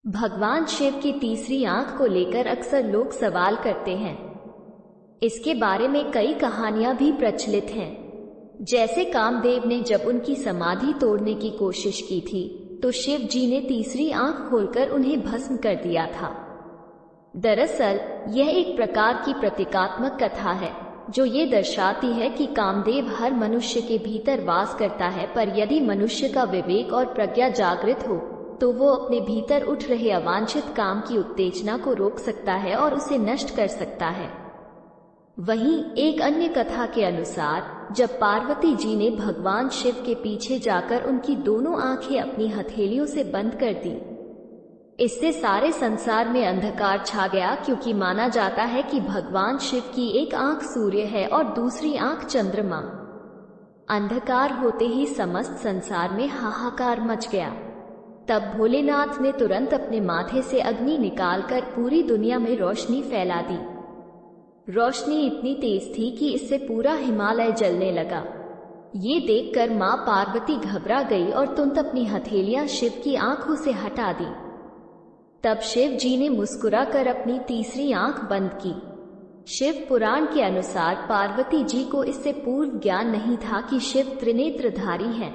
भगवान शिव की तीसरी आंख को लेकर अक्सर लोग सवाल करते हैं। इसके बारे में कई कहानियां भी प्रचलित हैं। जैसे कामदेव ने जब उनकी समाधि तोड़ने की कोशिश की थी तो शिव जी ने तीसरी आंख खोलकर उन्हें भस्म कर दिया था। दरअसल यह एक प्रकार की प्रतीकात्मक कथा है जो ये दर्शाती है कि कामदेव हर मनुष्य के भीतर वास करता है, पर यदि मनुष्य का विवेक और प्रज्ञा जागृत हो तो वो अपने भीतर उठ रहे अवांछित काम की उत्तेजना को रोक सकता है और उसे नष्ट कर सकता है। वहीं एक अन्य कथा के अनुसार जब पार्वती जी ने भगवान शिव के पीछे जाकर उनकी दोनों आंखें अपनी हथेलियों से बंद कर दी, इससे सारे संसार में अंधकार छा गया, क्योंकि माना जाता है कि भगवान शिव की एक आंख सूर्य है और दूसरी आंख चंद्रमा। अंधकार होते ही समस्त संसार में हाहाकार मच गया। तब भोलेनाथ ने तुरंत अपने माथे से अग्नि निकालकर पूरी दुनिया में रोशनी फैला दी। रोशनी इतनी तेज थी कि इससे पूरा हिमालय जलने लगा। ये देखकर मां पार्वती घबरा गई और तुरंत अपनी हथेलियां शिव की आंखों से हटा दी। तब शिव जी ने मुस्कुराकर अपनी तीसरी आंख बंद की। शिव पुराण के अनुसार पार्वती जी को इससे पूर्व ज्ञान नहीं था कि शिव त्रिनेत्रधारी हैं।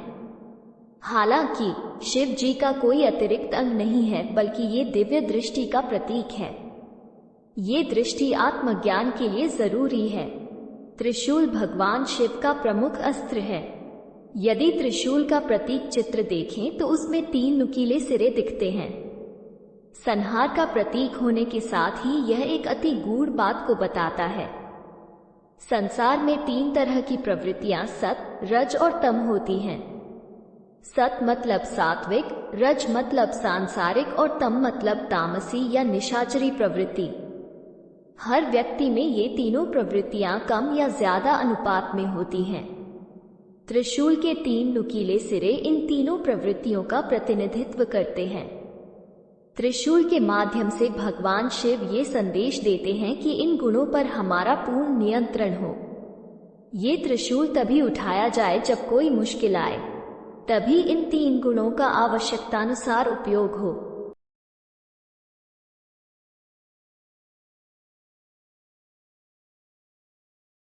हालांकि शिव जी का कोई अतिरिक्त अंग नहीं है, बल्कि ये दिव्य दृष्टि का प्रतीक है। ये दृष्टि आत्मज्ञान के लिए जरूरी है। त्रिशूल भगवान शिव का प्रमुख अस्त्र है। यदि त्रिशूल का प्रतीक चित्र देखें तो उसमें 3 नुकीले सिरे दिखते हैं। संहार का प्रतीक होने के साथ ही यह एक अति गूढ़ बात को बताता है। संसार में 3 तरह की प्रवृत्तियां सत, रज और तम होती हैं। सत मतलब सात्विक, रज मतलब सांसारिक और तम मतलब तामसी या निशाचरी प्रवृत्ति। हर व्यक्ति में ये तीनों प्रवृत्तियां कम या ज्यादा अनुपात में होती हैं। त्रिशूल के 3 नुकीले सिरे इन तीनों प्रवृत्तियों का प्रतिनिधित्व करते हैं। त्रिशूल के माध्यम से भगवान शिव ये संदेश देते हैं कि इन गुणों पर हमारा पूर्ण नियंत्रण हो। ये त्रिशूल तभी उठाया जाए जब कोई मुश्किल आए, तभी इन 3 गुणों का आवश्यकतानुसार उपयोग हो।